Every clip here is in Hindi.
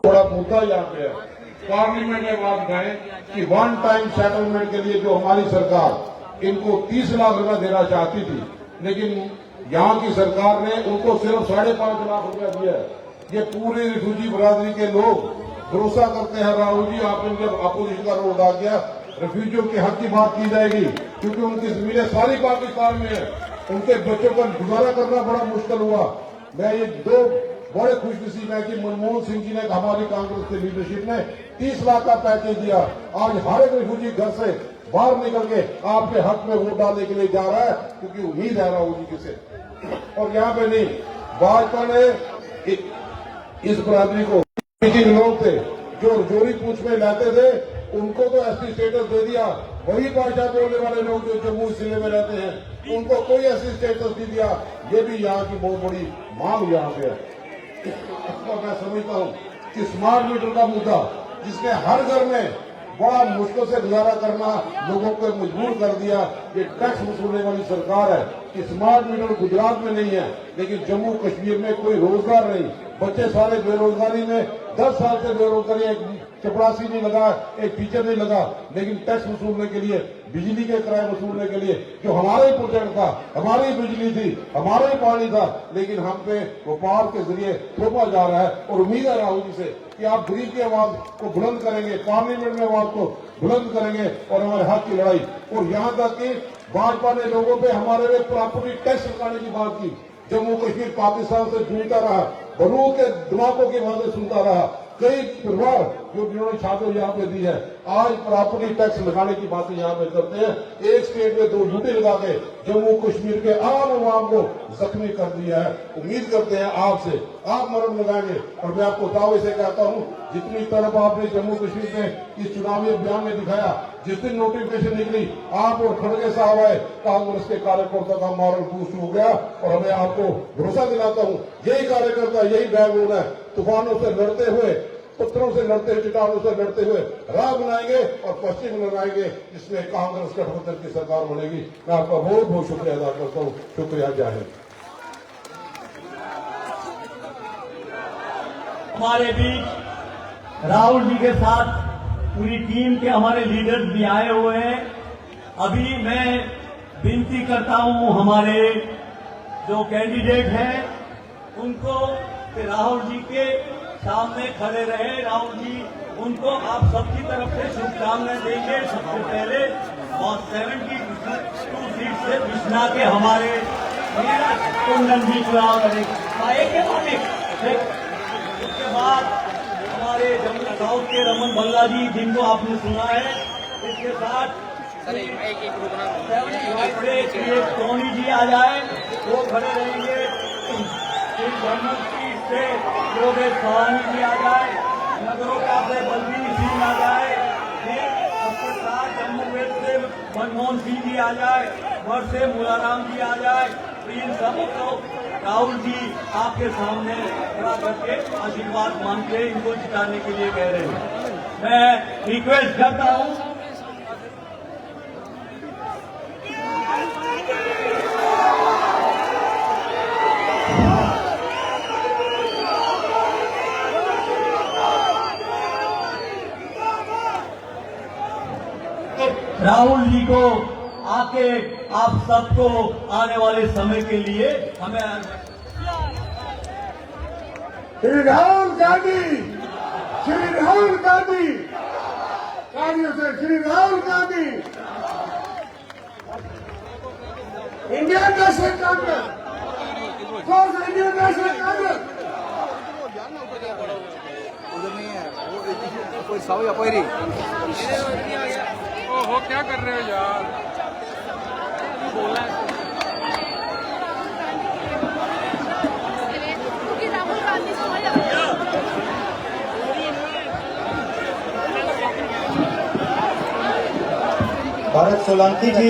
बड़ा मुद्दा यहाँ पे है। पार्लियामेंट में बात कहें कि वन टाइम सेटलमेंट के लिए जो हमारी सरकार इनको 30 लाख रुपया देना चाहती थी, लेकिन यहाँ की सरकार ने उनको सिर्फ 5.5 लाख रुपया दिया है। ये पूरी रिफ्यूजी बरादरी के लोग भरोसा करते हैं राहुल जी, आपने जब अपोजिशन का रोल उठा दिया, रिफ्यूजियों के हक की बात की जाएगी क्योंकि उनकी जमीनें सारी पाकिस्तान में है, उनके बच्चों का गुजारा करना बड़ा मुश्किल हुआ। मैं ये दो बड़े खुशनसीब है कि मनमोहन सिंह जी ने, हमारी कांग्रेस की लीडरशिप ने 30 लाख का पैकेज दिया। आज हर एक रिफ्यूजी घर से बाहर निकल के आपके हक में वोट डालने के लिए जा रहा है क्योंकि उम्मीद है राहुल जी से। और यहाँ पे नहीं, भाजपा ने इस बरादरी को लोग थे जो जोरी पूछ में लाते थे, उनको तो एसटी स्टेटस दे दिया। वही भाषा बोलने वाले लोग जो जम्मू जिले में रहते हैं उनको कोई एसटी स्टेटस नहीं दिया। ये भी यहाँ की बहुत बड़ी मांग यहाँ पे है। इसको मैं समझता हूँ कि स्मार्ट मीटर का मुद्दा जिसने हर घर में बड़ा मुश्किल से गुजारा करना लोगों को मजबूर कर दिया। ये टैक्स वसूलने वाली सरकार है कि स्मार्ट मीटर गुजरात में नहीं है, लेकिन जम्मू कश्मीर में कोई रोजगार नहीं, बच्चे सारे बेरोजगारी में, 10 साल से बेरोजगारी, एक चपरासी नहीं लगा, एक टीचर नहीं लगा, लेकिन टैक्स वसूलने के लिए, बिजली के किराए वसूलने के लिए जो हमारा ही प्रोजेक्ट था, हमारी बिजली थी, हमारा ही पानी था, लेकिन हम पे व्यापार के जरिए थोपा जा रहा है। और उम्मीद है राहुल जी से कि आप गरीब की आवाज को बुलंद करेंगे, पार्लियामेंट में आवाज को बुलंद करेंगे और हमारे हक की लड़ाई। और यहाँ तक कि भाजपा ने लोगों पे हमारे पे प्रॉपर्टी टैक्स लगाने की बात की। जम्मू कश्मीर पाकिस्तान से जूझता रहा, बरूद के दिमागों की बातें सुनता रहा। कई परिवार जो जिन्होंने छात्र यहाँ पे दी है, आज प्रॉपर्टी टैक्स लगाने की बातें यहाँ पे करते हैं। एक स्टेट में 2 ड्यूटी लगा के जम्मू कश्मीर के आम आवाम को जख्मी कर दिया है। उम्मीद करते हैं आपसे आप मरम लगाएंगे। और मैं आपको दावे से कहता हूँ, जितनी तरफ आपने जम्मू कश्मीर में इस चुनावी अभियान में दिखाया, जिस दिन नोटिफिकेशन निकली, आप और खड़गे साहब आए, कांग्रेस के कार्यकर्ता का मॉरल बूस्ट हो गया। और हमें आपको भरोसा दिलाता हूँ, यही कार्यकर्ता, यही बैकबोन है। तूफानों से लड़ते हुए, पत्थरों से लड़ते हुए, चट्टानों से लड़ते हुए राह बनाएंगे और पश्चिम लगाएंगे, जिसमें कांग्रेस गठबंधन की सरकार बनेगी। मैं आपका बहुत बहुत शुक्रिया अदा करता हूँ। शुक्रिया, जय हिंद। हमारे बीच राहुल जी के साथ पूरी टीम के हमारे लीडर्स भी आए हुए हैं। अभी मैं विनती करता हूं हमारे जो कैंडिडेट हैं उनको कि राहुल जी के सामने खड़े रहे। राहुल जी उनको आप सबकी तरफ से शुभकामनाएं देंगे। सबसे पहले और 72 सीट से बिछना के हमारे कुंदन जी चुनाव लड़ेंगे। उसके बाद हमारे जम्मू साउथ के रमन भल्ला जी, जिनको आपने सुना है, इसके साथ टोनी जी आ जाए, वो खड़े रहेंगे। जम्मू सीट से योगेश सहानी जी आ जाए, नगरोटा से बलबीर सिंह आ जाए, सबके साथ जम्मू वेस्ट से मनमोहन सिंह जी आ जाए, मर से मुलाराम जी आ जाए। इन सब लोग राहुल जी आपके सामने खड़ा करके आशीर्वाद मांगते इनको जिताने के लिए कह रहे हैं। मैं रिक्वेस्ट करता हूं राहुल जी को आके आप सबको आने वाले समय के लिए हमें श्री राहुल गांधी, श्री राहुल गांधी, कार्यों से Shri Rahul Gandhi, Indian national Congress, Indian national Congress. उधर नहीं है वो, कोई साव या पैरी। ओहो, क्या कर रहे हो यार? बोला भारत सोलंकी जी,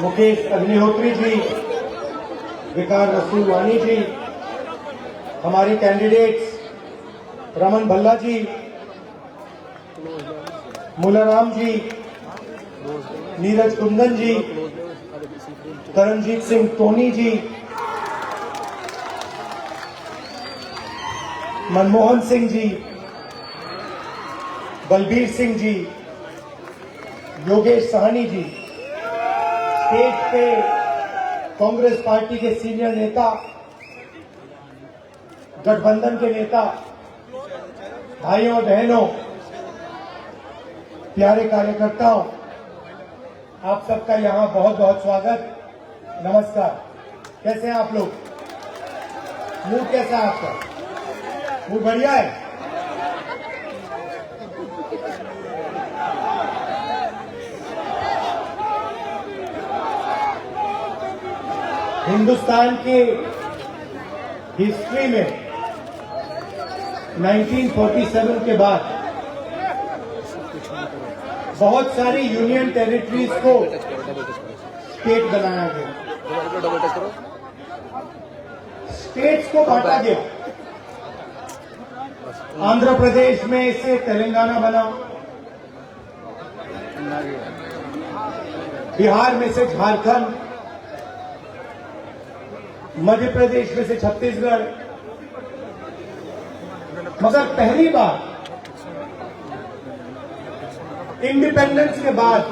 मुकेश अग्निहोत्री जी, विकार रसूलवानी जी, हमारी कैंडिडेट्स रमन भल्ला जी, मुलाराम जी, नीरज कुंदन जी, तरनजीत सिंह टोनी जी, मनमोहन सिंह जी, बलबीर सिंह जी, योगेश साहनी जी, स्टेज पे कांग्रेस पार्टी के सीनियर नेता, गठबंधन के नेता, भाइयों और बहनों, प्यारे कार्यकर्ताओं, आप सबका यहां बहुत बहुत स्वागत, नमस्कार। कैसे हैं आप लोग? मूड कैसा है आपका? मूड बढ़िया है? हिंदुस्तान की हिस्ट्री में 1947 के बाद बहुत सारी यूनियन टेरिटरीज को स्टेट बनाया गया, स्टेट्स को बांटा गया। आंध्र प्रदेश में इससे तेलंगाना बना, बिहार में से झारखंड, मध्य प्रदेश में से छत्तीसगढ़। मगर पहली बार इंडिपेंडेंस के बाद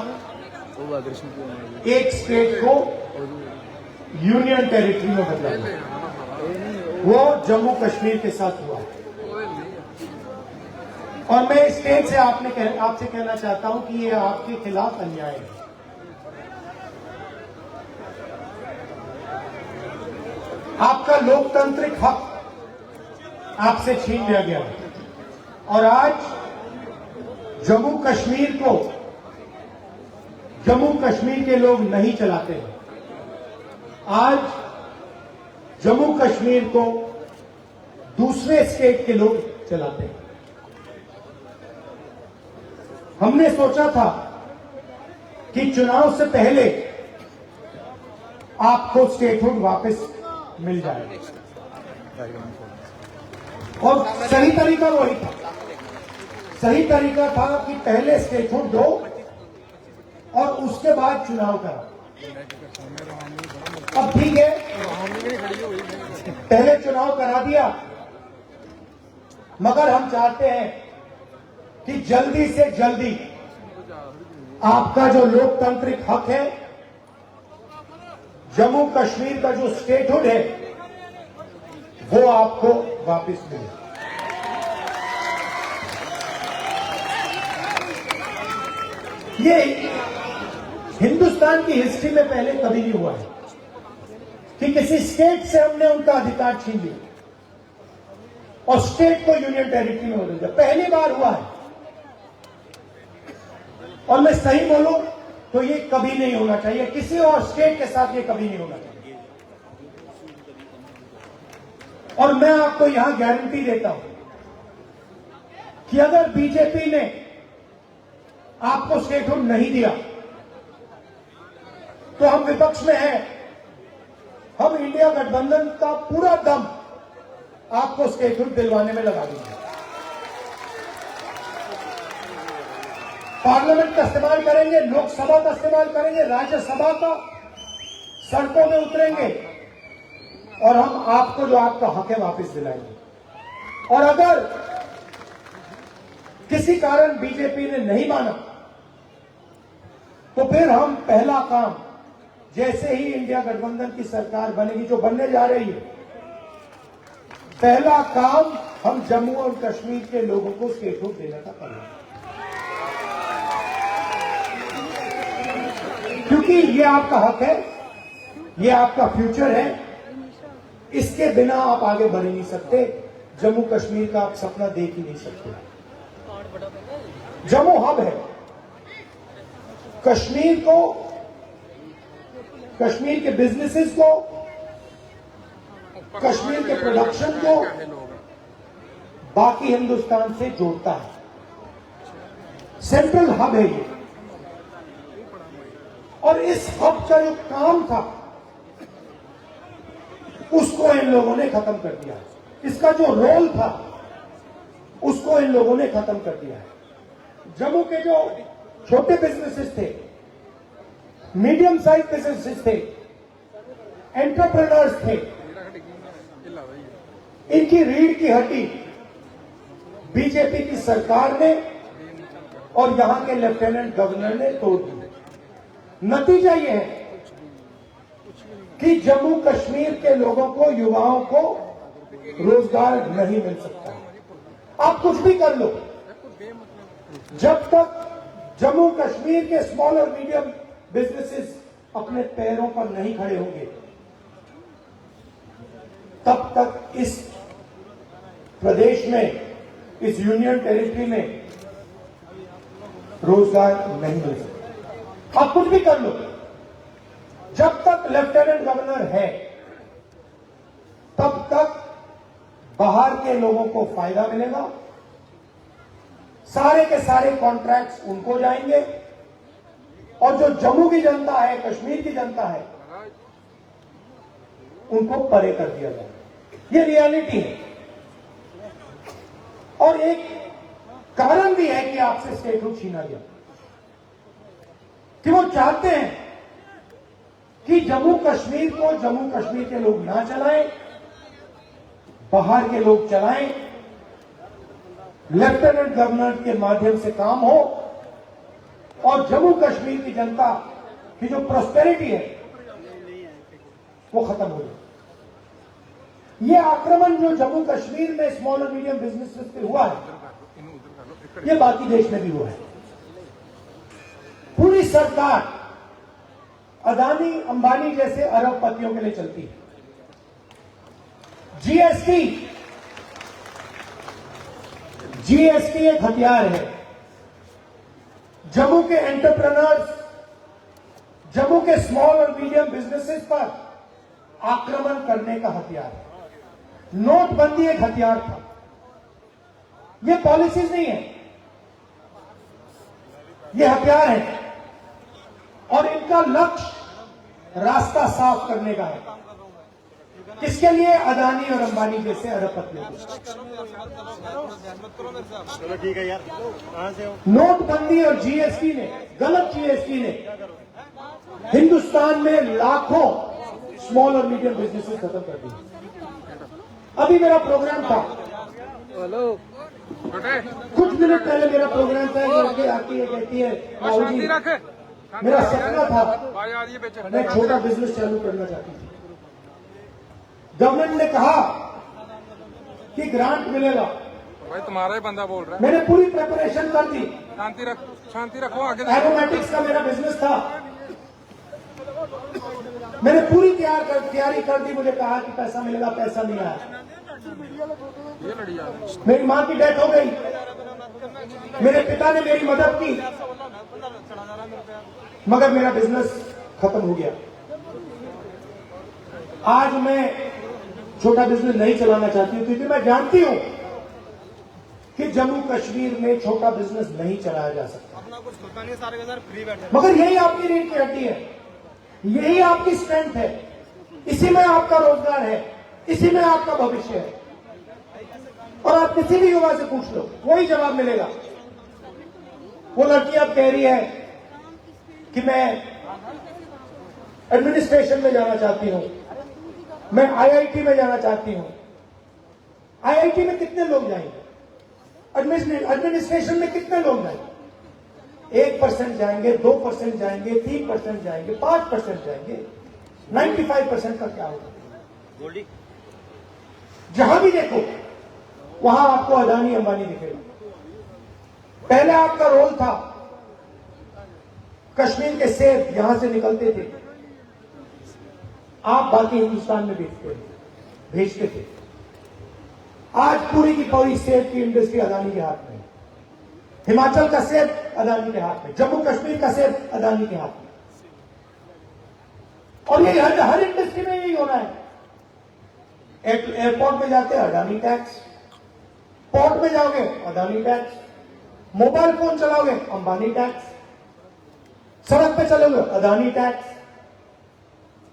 एक स्टेट को यूनियन टेरिटरी में बदला गया, वो जम्मू कश्मीर के साथ हुआ। और मैं इस स्टेज से आपसे कहना चाहता हूं कि ये आपके खिलाफ अन्याय है। आपका लोकतांत्रिक हक आपसे छीन लिया गया और आज जम्मू कश्मीर के लोग नहीं चलाते हैं। आज जम्मू कश्मीर को दूसरे स्टेट के लोग चलाते हैं। हमने सोचा था कि चुनाव से पहले आपको स्टेटहुड वापस मिल जाए, और सही तरीका वही था। सही तरीका था कि पहले स्टेटहुड दो और उसके बाद चुनाव करा। अब ठीक है, पहले चुनाव करा दिया, मगर हम चाहते हैं कि जल्दी से जल्दी आपका जो लोकतांत्रिक हक है, जम्मू कश्मीर का जो स्टेटहुड है, वो आपको वापस मिले। ये हिंदुस्तान की हिस्ट्री में पहले कभी नहीं हुआ है कि किसी स्टेट से हमने उनका अधिकार छीन लिया और स्टेट को यूनियन टेरिटरी में बदल दिया। पहली बार हुआ है, और मैं सही बोलूं तो ये कभी नहीं होना चाहिए, किसी और स्टेट के साथ ये कभी नहीं होना चाहिए। और मैं आपको यहां गारंटी देता हूं कि अगर बीजेपी ने आपको स्टेटहुड नहीं दिया तो हम विपक्ष में हैं, हम इंडिया गठबंधन का पूरा दम आपको स्टेटहुड दिलवाने में लगा देंगे। पार्लियामेंट का इस्तेमाल करेंगे, लोकसभा का इस्तेमाल करेंगे, राज्यसभा का, सड़कों में उतरेंगे और हम आपको जो आपका हक है वापस दिलाएंगे। और अगर किसी कारण बीजेपी ने नहीं माना तो फिर हम पहला काम, जैसे ही इंडिया गठबंधन की सरकार बनेगी, जो बनने जा रही है, पहला काम हम जम्मू और कश्मीर के लोगों को स्टेटहुड देने का करेंगे, क्योंकि ये आपका हक है, ये आपका फ्यूचर है। इसके बिना आप आगे बढ़ ही नहीं सकते। जम्मू कश्मीर का आप सपना देख ही नहीं सकते। जम्मू हब है, कश्मीर को, कश्मीर के बिजनेसेस को, कश्मीर के प्रोडक्शन को बाकी हिंदुस्तान से जोड़ता है। सेंट्रल हब है ये, और इस हब का जो काम था उसको इन लोगों ने खत्म कर दिया है। इसका जो रोल था उसको इन लोगों ने खत्म कर दिया है। जम्मू के जो छोटे बिजनेसेस थे, मीडियम साइज बिजनेसेस थे, एंटरप्रेन्योर्स थे, इनकी रीढ़ की हड्डी बीजेपी की सरकार ने और यहां के लेफ्टिनेंट गवर्नर ने तोड़ दी। नतीजा यह है कि जम्मू कश्मीर के लोगों को, युवाओं को रोजगार नहीं मिल सकता। आप कुछ भी कर लो, जब तक जम्मू कश्मीर के स्मॉल और मीडियम बिजनेसेस अपने पैरों पर नहीं खड़े होंगे, तब तक इस प्रदेश में, इस यूनियन टेरिटरी में रोजगार नहीं मिल सकता। आप कुछ भी कर लो, जब तक लेफ्टिनेंट गवर्नर है तब तक बाहर के लोगों को फायदा मिलेगा, सारे के सारे कॉन्ट्रैक्ट्स उनको जाएंगे और जो जम्मू की जनता है, कश्मीर की जनता है, उनको परे कर दिया जाएगा। ये रियलिटी है। और एक कारण भी है कि आपसे स्टेटहुड छीना गया, कि वो चाहते हैं कि जम्मू कश्मीर को जम्मू कश्मीर के लोग ना चलाएं, बाहर के लोग चलाएं, लेफ्टिनेंट गवर्नर के माध्यम से काम हो और जम्मू कश्मीर की जनता की जो प्रॉस्पेरिटी है वो खत्म हो जाए। ये आक्रमण जो जम्मू कश्मीर में स्मॉल और मीडियम बिजनेसेस पे हुआ है, ये बाकी देश में भी हुआ है। पूरी सरकार अदानी अंबानी जैसे अरबपतियों के लिए चलती है। जीएसटी एक हथियार है। जम्मू के एंटरप्रेन्योर्स, जम्मू के स्मॉल और मीडियम बिजनेसेस पर आक्रमण करने का हथियार है। नोटबंदी एक हथियार था। ये पॉलिसीज नहीं है, ये हथियार है और इनका लक्ष्य रास्ता साफ करने का है। किसके लिए? अदानी और अंबानी जैसे अरबपतियों को। चलो ठीक है यार, कहां से हो? नोटबंदी और जीएसटी ने, गलत जीएसटी ने हिंदुस्तान में लाखों स्मॉल और मीडियम बिजनेसेस खत्म कर दिए। अभी मेरा प्रोग्राम था, कुछ मिनट पहले मेरा प्रोग्राम था, लड़की आती है, कहती है राहुल जी, मेरा सपना था मैं छोटा बिजनेस चालू करना चाहती थी। गवर्नमेंट ने कहा कि ग्रांट मिलेगा। भाई तुम्हारा ही बंदा बोल रहा है। मैंने पूरी प्रिपरेशन कर दी। शांति रखो आगे। एरोमेटिक्स का मेरा बिजनेस था, मैंने पूरी तैयारी कर दी। मुझे कहा कि पैसा मिलेगा, पैसा नहीं आया। ये लड़ी आ मेरी मां की डेथ हो गई, मेरे पिता ने मेरी मदद की, मगर मेरा बिजनेस खत्म हो गया। आज मैं छोटा बिजनेस नहीं चलाना चाहती हूं, क्योंकि मैं जानती हूं कि जम्मू कश्मीर में छोटा बिजनेस नहीं चलाया जा सकता। अपना कुछ होता नहीं, सारे के सारे फ्री बैठे। मगर यही आपकी रीढ़ की हड्डी है, यही आपकी स्ट्रेंथ है, इसी में आपका रोजगार है, इसी में आपका भविष्य है। और आप किसी भी युवा से पूछ लो, वही जवाब मिलेगा। वो लड़की अब कह रही है कि मैं एडमिनिस्ट्रेशन में जाना चाहती हूं, मैं आईआईटी में जाना चाहती हूं। आईआईटी में कितने लोग जाएंगे? एडमिनिस्ट्रेशन में कितने लोग जाएंगे? 1% जाएंगे, 2% जाएंगे, 3% जाएंगे, 5% जाएंगे। 95% का क्या होगा? जहां भी देखो वहां आपको अदानी अंबानी दिखेगा। पहले आपका रोल था, कश्मीर के सेब यहां से निकलते थे, आप बाकी हिंदुस्तान में भेजते थे। आज पूरी की पूरी सेब की इंडस्ट्री अदानी के हाथ में है। हिमाचल का सेब अदानी के हाथ में, जम्मू कश्मीर का सेब अदानी के हाथ में। और ये हर इंडस्ट्री में यही हो रहा है। एयरपोर्ट में जाते हैं अदानी टैक्स, पोर्ट में जाओगे अदानी टैक्स, मोबाइल फोन चलाओगे अंबानी टैक्स, सड़क पे चलोगे अदानी टैक्स,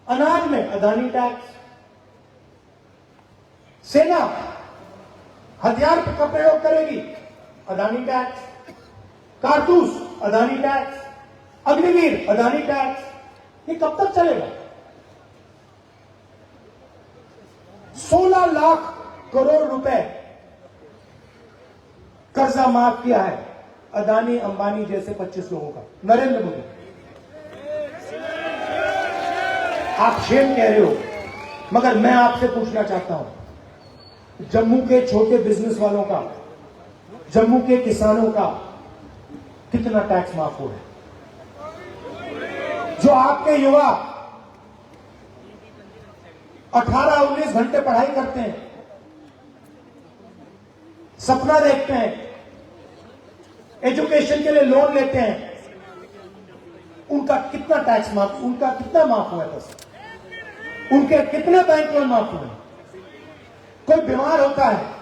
अनाज में अदानी टैक्स, सेना हथियार का प्रयोग करेगी अदानी टैक्स, कारतूस अदानी टैक्स, अग्निवीर अदानी टैक्स। ये कब तक चलेगा? 16 लाख करोड़ रुपए कर्जा माफ किया है अदानी अंबानी जैसे 25 लोगों का। नरेंद्र मोदी, आप शेम कह रहे हो, मगर मैं आपसे पूछना चाहता हूं, जम्मू के छोटे बिजनेस वालों का, जम्मू के किसानों का कितना टैक्स माफ हुआ है? जो आपके युवा 18-19 घंटे पढ़ाई करते हैं, सपना देखते हैं, एजुकेशन के लिए लोन लेते हैं, उनका कितना टैक्स माफ, उनका कितना माफ हुआ है? उनके कितने बैंक लोन माफ हुए? कोई बीमार होता है